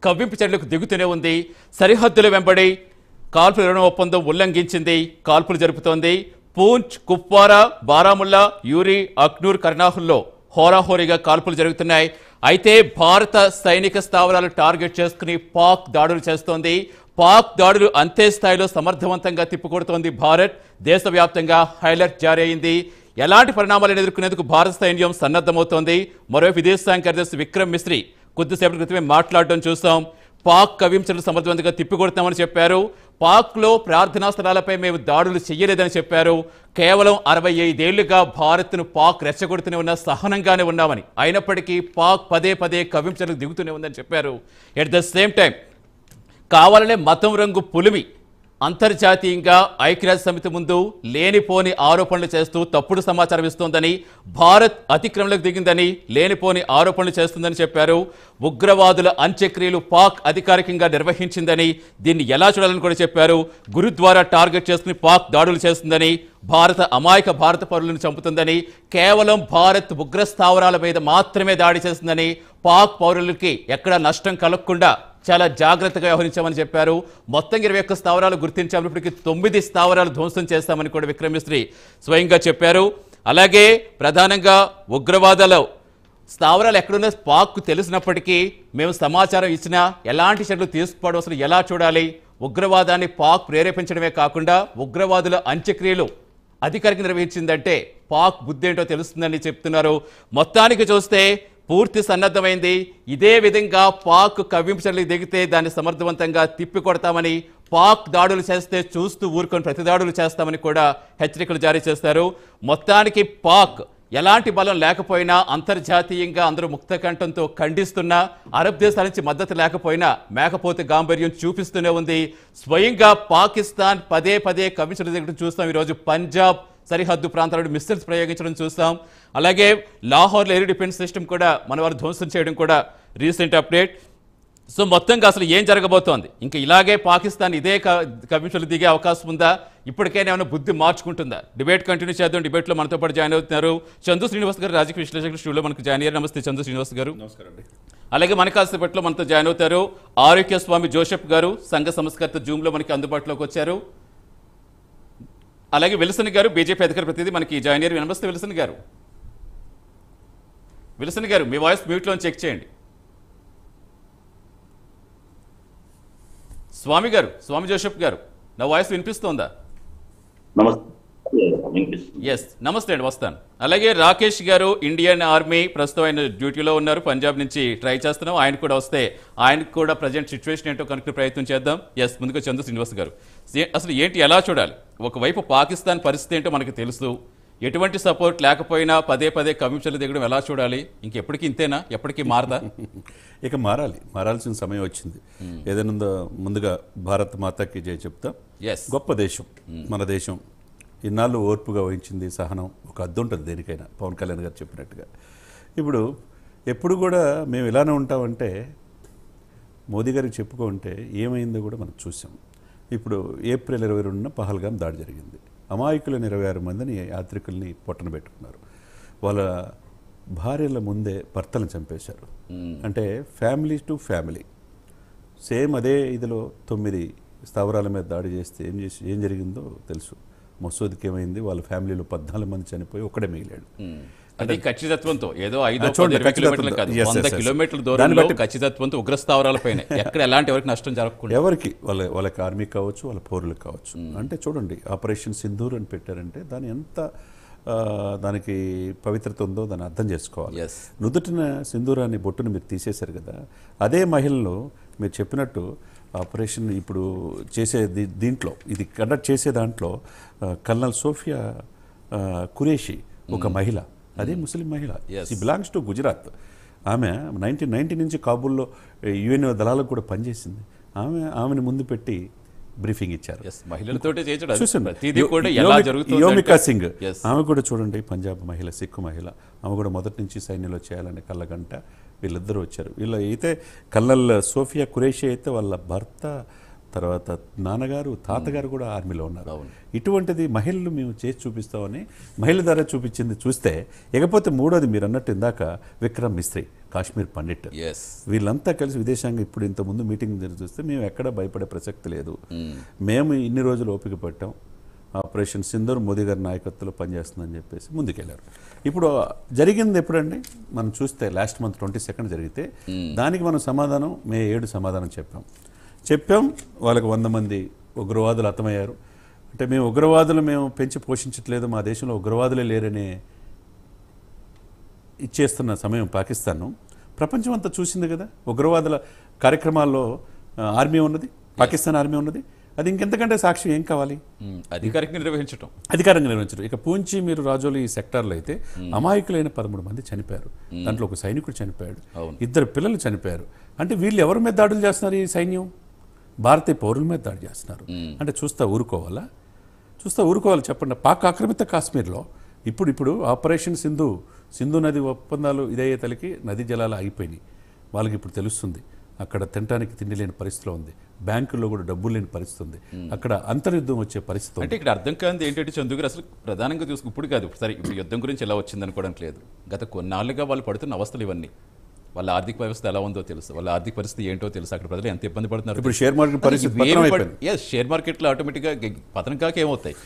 కవ్వింపు చర్యలకు దిగుతూనే ఉంది. సరిహద్దుల వెంబడి కాల్పుల విరమణ ఒప్పందం ఉల్లంఘించింది, కాల్పులు జరుపుతోంది. పూంచ్, కుప్వారా, బారాముల్లా, యూరి, అఖ్నూర్, కర్నాహుల్లో హోరాహోరీగా కాల్పులు జరుగుతున్నాయి. అయితే భారత సైనిక స్థావరాలు టార్గెట్ చేసుకుని పాక్ దాడులు చేస్తోంది. పాక్ దాడులు అంతే స్థాయిలో సమర్థవంతంగా తిప్పికొడుతోంది భారత్. దేశవ్యాప్తంగా హైలైట్ జారీ అయింది. ఎలాంటి పరిణామాలను ఎదుర్కొనేందుకు భారత సైన్యం సన్నద్ధమవుతోంది. మరోవైపు విదేశాంగ కార్యదర్శి విక్రమ్ మిశ్రీ కొద్దిసేపటి క్రితమే మాట్లాడడం చూసాం. పాక్ కవించలు సమర్థవంతంగా తిప్పికొడతామని చెప్పారు. పాక్లో ప్రార్థనా స్థలాలపై మేము దాడులు చెయ్యలేదని చెప్పారు. కేవలం 65 ఏళ్లుగా భారత్ను పాక్ రెచ్చగొడుతూనే ఉన్న సహనంగానే ఉన్నామని, అయినప్పటికీ పాక్ పదే పదే కవించలకు దిగుతూనే ఉందని చెప్పారు. ఎట్ ద సేమ్ టైం కావాలనే మతం రంగు పులిమి అంతర్జాతీయంగా ఐక్యరాజ్య సమితి ముందు లేనిపోని ఆరోపణలు చేస్తూ తప్పుడు సమాచారం ఇస్తోందని, భారత్ అతిక్రమణకు దిగిందని, లేనిపోని ఆరోపణలు చేస్తుందని చెప్పారు. ఉగ్రవాదుల అంత్యక్రియలు పాక్ అధికారికంగా నిర్వహించిందని, దీన్ని ఎలా చూడాలని కూడా చెప్పారు. గురుద్వారా టార్గెట్ చేసుకుని పాక్ దాడులు చేస్తుందని, అమాయక భారత పౌరులను చంపుతుందని, కేవలం భారత్ ఉగ్రస్థావరాల మీద మాత్రమే దాడి చేస్తుందని, పాక్ పౌరులకి ఎక్కడా నష్టం కలగకుండా చాలా జాగ్రత్తగా వ్యవహరించామని చెప్పారు. మొత్తం 21 స్థావరాలు గుర్తించామని, ఇప్పటికీ 9 స్థావరాలు ధ్వంసం చేస్తామని కూడా విక్రమ్ మిశ్రీ స్వయంగా చెప్పారు. అలాగే ప్రధానంగా ఉగ్రవాదాల స్థావరాలు ఎక్కడున్నా పాక్కు తెలిసినప్పటికీ మేము సమాచారం ఇచ్చినా ఎలాంటి చర్యలు తీసుకోవడం అసలు ఎలా చూడాలి, ఉగ్రవాదాన్ని పాక్ ప్రేరేపించడమే కాకుండా ఉగ్రవాదుల అంత్యక్రియలు అధికారికంగా నిర్వహించిందంటే పాక్ బుద్ధి ఏంటో తెలుస్తుందని చెప్తున్నారు. మొత్తానికి చూస్తే పూర్తి సన్నద్ధమైంది. ఇదే విధంగా పాక్ కవ్వింపు చర్యలకు దిగితే దాన్ని సమర్థవంతంగా తిప్పికొడతామని, పాక్ దాడులు చేస్తే చూస్తూ ఊరుకొని ప్రతిదాడులు చేస్తామని కూడా హెచ్చరికలు జారీ చేస్తారు. మొత్తానికి పాక్ ఎలాంటి బలం లేకపోయినా, అంతర్జాతీయంగా అందరూ ముక్తకంఠంతో ఖండిస్తున్నా, అరబ్ దేశాల నుంచి మద్దతు లేకపోయినా మేకపోతే గాంభీర్యం చూపిస్తూనే ఉంది. స్వయంగా పాకిస్తాన్ పదే పదే కవ్వించడం దిగడం చూస్తాం. ఈరోజు పంజాబ్ సరిహద్దు ప్రాంతాల్లో మిస్సైల్స్ ప్రయోగించడం చూస్తాం. అలాగే లాహోర్లో ఎయిర్ డిఫెన్స్ సిస్టమ్ కూడా మన వారు ధ్వంసం చేయడం కూడా రీసెంట్ అప్డేట్. సో మొత్తంగా అసలు ఏం జరగబోతోంది, ఇంకా ఇలాగే పాకిస్తాన్ ఇదే కవించలు దిగే అవకాశం ఉందా, ఇప్పటికైనా ఏమైనా బుద్ధి మార్చుకుంటుందా? డిబేట్ కంటిన్యూ చేద్దాం. డిబేట్లో మనతో పాటు జాయిన్ అవుతున్నారు చందు శ్రీనివాస్ గారు, రాజకీయ విశ్లేషకులు. స్టూడియోలో మనకు జాయిన్ అయ్యారు. నమస్తే చందు శ్రీనివాస్ గారు. నమస్కారం అండి. అలాగే మన కాసేపట్లో మనతో జాయిన్ అవుతారు ఆరోగ్య స్వామి జోసెఫ్ గారు, సంఘ సంస్కర్త. జూమ్లో మనకి అందుబాటులోకి వచ్చారు. అలాగే విల్సన్ గారు, బీజేపీ అధికార ప్రతినిధి మనకి జాయిన్ అయ్యారు. నమస్తే విల్సన్ గారు. విల్సన్ గారు మీ వాయిస్ మ్యూట్లో చెక్ చేయండి. స్వామి గారు, స్వామి జోసెఫ్ గారు, నా వాయిస్ వినిపిస్తోందా? ఎస్, నమస్తే అండి, వస్తాను. అలాగే రాకేష్ గారు, ఇండియన్ ఆర్మీ, ప్రస్తుతం ఆయన డ్యూటీలో ఉన్నారు, పంజాబ్ నుంచి ట్రై చేస్తున్నాం. ఆయన కూడా వస్తే ఆయనకు కూడా ప్రజెంట్ సిచ్యువేషన్ ఏంటో కనుక్కునే ప్రయత్నం చేద్దాం. ఎస్, ముందుగా చందు శ్రీనివాస్ గారు, అసలు ఏంటి, ఎలా చూడాలి? ఒకవైపు పాకిస్తాన్ పరిస్థితి ఏంటో మనకు తెలుసు, ఎటువంటి సపోర్ట్ లేకపోయినా పదే పదే కవించలు దిగడం ఎలా చూడాలి? ఇంకెప్పటికీ ఇంతేనా? ఎప్పటికీ మారదా? ఇక మారాల్సిన సమయం వచ్చింది. ఏదైనా ముందుగా భారత్ మాతాకి జై చెప్తా. గొప్ప దేశం మన దేశం, ఇన్నాళ్ళు ఓర్పుగా వహించింది, సహనం. ఒక అద్దు ఉంటుంది దేనికైనా, పవన్ కళ్యాణ్ గారు చెప్పినట్టుగా. ఇప్పుడు ఎప్పుడు కూడా మేము ఇలానే ఉంటామంటే, మోదీ గారికి చెప్పుకుంటే ఏమైందో కూడా మనం చూసాం. ఇప్పుడు ఏప్రిల్ 22న పహల్గాం దాడి జరిగింది. అమాయకులను 26 మందిని యాత్రికుల్ని పొట్టన పెట్టుకున్నారు. వాళ్ళ భార్యల ముందే భర్తలను చంపేశారు. అంటే ఫ్యామిలీ టు ఫ్యామిలీ సేమ్ అదే ఇదిలో 9 స్థావరాల మీద దాడి చేస్తే ఏం జరిగిందో తెలుసు. మసూద్కి ఏమైంది, వాళ్ళ ఫ్యామిలీలో 14 మంది చనిపోయి ఒక్కడే మిగిలాడు. అది ఖచ్చితత్వంతో ఏదో 5 కిలోమీటర్ల దూరంలో ఖచ్చితత్వంతో ఉగ్రస్థావరాలపైన ఎక్కడ ఎలాంటి ఎవరికి నష్టం జరగకుండా, ఎవరికి వాళ్ళకి ఆర్మీ కావచ్చు, వాళ్ళ పౌరులకు కావచ్చు. అంటే చూడండి, ఆపరేషన్ సింధూర్ అని పెట్టారంటే దాని ఎంత దానికి పవిత్రత ఉందో దాన్ని అర్థం చేసుకోవాలి. నుదుటిన సింధూరాన్ని బొట్టును మీరు తీసేశారు కదా, అదే మహిళలు మీరు చెప్పినట్టు ఆపరేషన్ ఇప్పుడు చేసే దీంట్లో, ఇది కండక్ట్ చేసే దాంట్లో కల్నల్ సోఫియా కురేషి ఒక మహిళ, అదే ముస్లిం మహిళ. She belongs to Gujarat. ఆమె 1990 నుంచి కాబూల్లో యుఎన్ దళాలకు కూడా పనిచేసింది. ఆమెను ముందు పెట్టి బ్రీఫింగ్ ఇచ్చారు. యోమికా సింగ్, ఆమె కూడా చూడండి, పంజాబ్ మహిళ, సిక్కు మహిళ. ఆమె కూడా మొదటి నుంచి సైన్యంలో చేయాలని కళ్ళగంట. వీళ్ళిద్దరూ వచ్చారు. వీళ్ళు అయితే కల్నల్ సోఫియా కురేషి అయితే వాళ్ళ భర్త, తర్వాత నాన్నగారు, తాతగారు కూడా ఆర్మీలో ఉన్నారు. ఇటువంటిది మహిళలు మేము చేసి చూపిస్తామని మహిళ ద్వారా చూపించింది చూస్తే, ఇకపోతే మూడోది మీరు అన్నట్టు ఇందాక విక్రమ్ మిస్త్రీ కాశ్మీర్ పండిట్, Yes. వీళ్ళంతా కలిసి విదేశాంగ ఇప్పుడు ఇంతకుముందు మీటింగ్ చూస్తే మేము ఎక్కడ భయపడే ప్రసక్తి లేదు, మేము ఇన్ని రోజులు ఓపిక పట్టాం, ఆపరేషన్ సింధూర్ మోదీ గారి నాయకత్వంలో పనిచేస్తుందని చెప్పేసి ముందుకెళ్లారు. ఇప్పుడు జరిగింది ఎప్పుడండి మనం చూస్తే లాస్ట్ మంత్ 22 జరిగితే దానికి మనం సమాధానం మే 7 సమాధానం చెప్పాం. వాళ్ళకి 100 మంది ఉగ్రవాదులు హతమయ్యారు. అంటే మేము ఉగ్రవాదులు మేము పెంచి పోషించట్లేదు, మా దేశంలో ఉగ్రవాదులే లేరనే ఇచ్చేస్తున్న సమయం పాకిస్తాన్ ప్రపంచం అంతా చూసింది కదా. ఉగ్రవాదుల కార్యక్రమాల్లో ఆర్మీ ఉన్నది, పాకిస్తాన్ ఆర్మీ ఉన్నది. అది ఇంకెంతకంటే సాక్ష్యం ఏం కావాలి? అధికారికంగా నిర్వహించడం. ఇక పూంచి మీరు రాజోలు ఈ సెక్టార్లో అయితే అమాయకులైన 13 మంది చనిపోయారు. దాంట్లో ఒక సైనికుడు చనిపోయాడు, 2 పిల్లలు చనిపోయారు. అంటే వీళ్ళు ఎవరి మీద దాడులు చేస్తున్నారు? ఈ సైన్యం భారతీయ పౌరుల మీద దాడి చేస్తున్నారు. అంటే చూస్తా ఊరుకోవాలా చెప్పండి. పాక్ ఆక్రమిత కాశ్మీర్లో ఇప్పుడు ఆపరేషన్ సింధు నది ఒప్పందాలు ఇదయ్యే తలకి నదీ జలాలు ఆగిపోయినాయి. వాళ్ళకి ఇప్పుడు తెలుస్తుంది అక్కడ తినడానికి తిండి లేని పరిస్థితిలో ఉంది, బ్యాంకుల్లో కూడా డబ్బులు లేని పరిస్థితి ఉంది, అక్కడ అంతర్యుద్ధం వచ్చే పరిస్థితి. అంటే ఇక్కడ అర్థం కాదు ఏంటంటే చందు గారు, అసలు ప్రధానంగా చూసుకు ఇప్పుడు కాదు, సరే ఇప్పుడు యుద్ధం గురించి ఎలా వచ్చింది అనుకోవడానికి లేదు, గత కొన్నాళ్ళుగా వాళ్ళు పడుతున్న అవస్థలు ఇవన్నీ. వాళ్ళ ఆర్థిక వ్యవస్థ ఎలా ఉందో తెలుసు, వాళ్ళ ఆర్థిక పరిస్థితి ఏంటో తెలుసు, అక్కడ ప్రజలు ఎంత ఇబ్బంది పడుతున్నారు. ఇప్పుడు షేర్ మార్కెట్ పరిస్థితి, షేర్ మార్కెట్లో ఆటోమేటిక్గా పతనం కాక ఏమవుతాయి?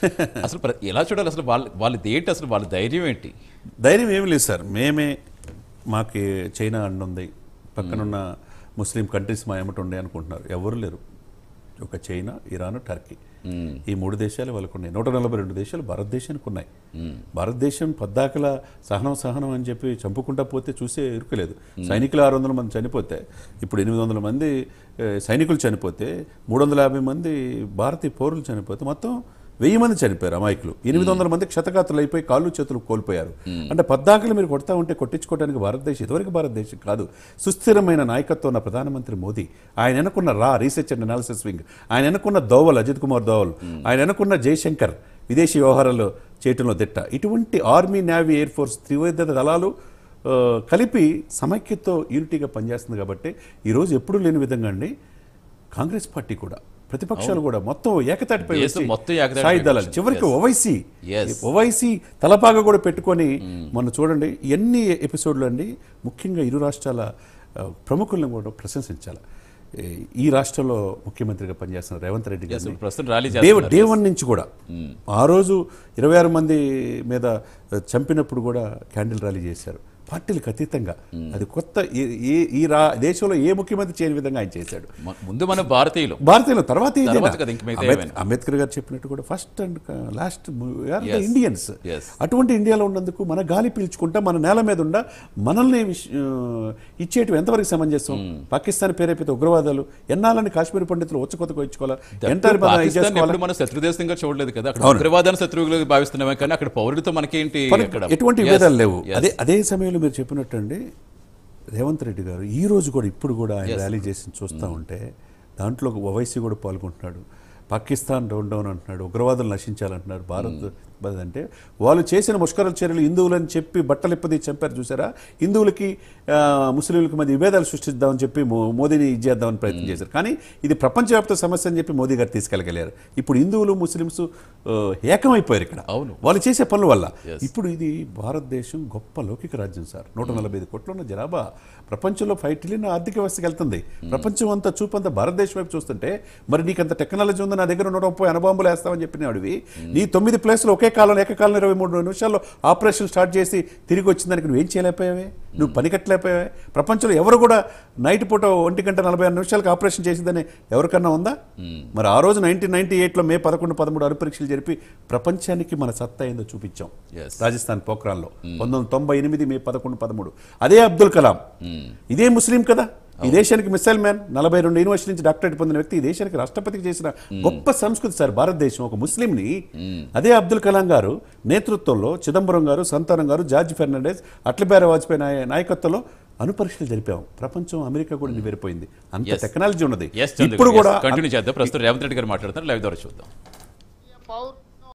అసలు ఎలా చూడాలి? అసలు వాళ్ళది ఏంటి? అసలు వాళ్ళ ధైర్యం ఏంటి? ధైర్యం ఏమి లేదు సార్. మాకు చైనా అండుంది, పక్కనున్న ముస్లిం కంట్రీస్ మా ఏమిటి ఉండే అనుకుంటున్నారు. ఎవరు లేరు. ఒక చైనా, ఇరాన్, టర్కీ, ఈ 3 దేశాలు వాళ్ళకు ఉన్నాయి. 142 దేశాలు భారతదేశానికి ఉన్నాయి. భారతదేశం పద్దాకల సహనం అని చెప్పి చంపుకుంటా పోతే చూసే ఇరుకలేదు. సైనికులు 600 మంది చనిపోతే, ఇప్పుడు 800 మంది సైనికులు చనిపోతే, 350 మంది భారతీయ పౌరులు చనిపోతే, మొత్తం 1000 మంది చనిపోయారు అమాయకులు. 800 మంది క్షతగాత్రులు అయిపోయి కాళ్ళు చేతులు కోల్పోయారు. అంటే పద్దాకలు మీరు కొడతా ఉంటే కొట్టించుకోవడానికి భారతదేశం ఇదివరకు భారతదేశం కాదు. సుస్థిరమైన నాయకత్వం ఉన్న ప్రధానమంత్రి మోదీ, ఆయన వెనుకున్న రీసెర్చ్ అండ్ అనాలిసిస్ వింగ్, ఆయన వెనుకున్న అజిత్ కుమార్ దోవల్, ఆయన వెనుకున్న జయశంకర్ విదేశీ వ్యవహారాలు చేయటంలో దిట్ట. ఇటువంటి ఆర్మీ, నేవీ, ఎయిర్ ఫోర్స్ త్రివిధ దళాలు కలిపి సమైక్యతో యూనిటీగా పనిచేస్తుంది. కాబట్టి ఈరోజు ఎప్పుడూ లేని విధంగా అండి కాంగ్రెస్ పార్టీ కూడా, ప్రతిపక్షాలు కూడా మొత్తం ఏకతాటిపై సాయుధ దళాలు, చివరికి ఓవైసీ తలపాగా కూడా పెట్టుకొని మొన్న చూడండి ఎన్ని ఎపిసోడ్లు అండి. ముఖ్యంగా ఇరు రాష్ట్రాల ప్రముఖులను కూడా ప్రశంసించాలి. ఈ రాష్ట్రంలో ముఖ్యమంత్రిగా పనిచేస్తున్న రేవంత్ రెడ్డి గారు డే 1 నుంచి కూడా ఆ రోజు 26 మంది మీద చంపినప్పుడు కూడా క్యాండిల్ ర్యాలీ చేశారు. పార్టీలకు అతీతంగా అది కొత్త ఈ దేశంలో ఏ ముఖ్యమంత్రి చేయని విధంగా ఆయన చేశాడు. ముందు మన భారతీయులు తర్వాత అంబేద్కర్ గారు చెప్పినట్టు కూడా ఫస్ట్ అండ్ లాస్ట్ ఇండియన్స్. అటువంటి ఇండియాలో ఉన్నందుకు మన గాలి పీల్చుకుంటా మన నేల మీద ఉండ మనల్ని ఇచ్చేటివి ఎంతవరకు సమంజసం? పాకిస్తాన్ ప్రేరేపిత ఉగ్రవాదాలు ఎన్నాలని కాశ్మీర్ పండితులు వచ్చకొత్తకు ఇచ్చుకోవాలి. మన శత్రుదేశంగా చూడలేదు కదా, ఉగ్రవాదాన్ని శత్రువులుగా భావిస్తున్నామే కానీ అక్కడ పౌరులతో మనకేంటి ఎటువంటి విభేదాలు లేవు. అదే సమయంలో మీరు చెప్పినట్టండి రేవంత్ రెడ్డి గారు ఈ రోజు కూడా ఇప్పుడు కూడా ఆయన ర్యాలీ చేసి చూస్తూ ఉంటే దాంట్లో ఓవైసీ కూడా పాల్గొంటున్నాడు. పాకిస్తాన్ డౌన్ అంటున్నాడు, ఉగ్రవాదులు నశించాలంటున్నారు. భారత్ అంటే వాళ్ళు చేసిన ముష్కర చర్యలు హిందువులని చెప్పి బట్టలిప్పది చంపారు చూసారా. హిందువులకి ముస్లింలకు మధ్య విభేదాలు సృష్టిద్దామని చెప్పి మోదీని ఇచ్చేద్దామని ప్రయత్నం చేశారు. కానీ ఇది ప్రపంచవ్యాప్త సమస్య అని చెప్పి మోదీ గారు తీసుకెళ్ళగలిగారు. ఇప్పుడు హిందువులు ముస్లిమ్స్ ఏకమైపోయారు ఇక్కడ వాళ్ళు చేసే పనుల వల్ల. ఇప్పుడు ఇది భారతదేశం గొప్ప లౌకిక రాజ్యం సార్. 145 కోట్ల ఉన్న జనాభా, ప్రపంచంలో 5 ట్రిలియన్ ఆర్థిక వ్యవస్థకి వెళ్తుంది. ప్రపంచం అంతా చూపంతా భారతదేశం వైపు చూస్తుంటే మరి నీకు అంత టెక్నాలజీ ఉంది, నా దగ్గర 130 అణుబాంబులు వేస్తామని చెప్పిన అడివి నీ 9 ప్లేస్లో ఏకకాలం 23 నిమిషాల్లో ఆపరేషన్ స్టార్ట్ చేసి తిరిగి వచ్చిందానికి నువ్వేం చేయలేకపోయావే? నువ్వు పని కట్టలేకపోయావే? ప్రపంచంలో ఎవరు కూడా నైట్ పూట 1:46 నిమిషాలకు ఆపరేషన్ చేసిందని ఎవరికన్నా ఉందా? మరి ఆ రోజు 1998లో మే 11, 13 అణు పరీక్షలు జరిపి ప్రపంచానికి మన సత్తా ఏందో చూపించాం రాజస్థాన్ పోఖ్రాన్లో 1998 మే 11, 13. అదే అబ్దుల్ కలాం, ఇదే ముస్లిం కదా, ఈ దేశానికి మిసైల్ మ్యాన్, 42 యూనివర్సిటీ నుంచి డాక్టరేట్ పొందిన వ్యక్తి, ఈ దేశానికి రాష్ట్రపతికి చేసిన గొప్ప సంస్కృతి సార్ భారతదేశం. ఒక ముస్లింని అదే అబ్దుల్ కలాం గారు నేతృత్వంలో చిదంబరం గారు, సంతానం గారు, జార్జ్ ఫెర్నాండెస్, అటల్ బిహారీ వాజ్పేయి నాయకత్వంలో అణు పరీక్షలు జరిపాం. ప్రపంచం అమెరికా కూడా నివేరిపోయింది. అంత టెక్నాలజీ ఉన్నది. ఇప్పుడు కూడా కంటిన్యూ చేద్దాం. ప్రస్తుతం రేవంత్ రెడ్డి గారు మాట్లాడుతున్నారు, లైవ్ ద్వారా చూద్దాం.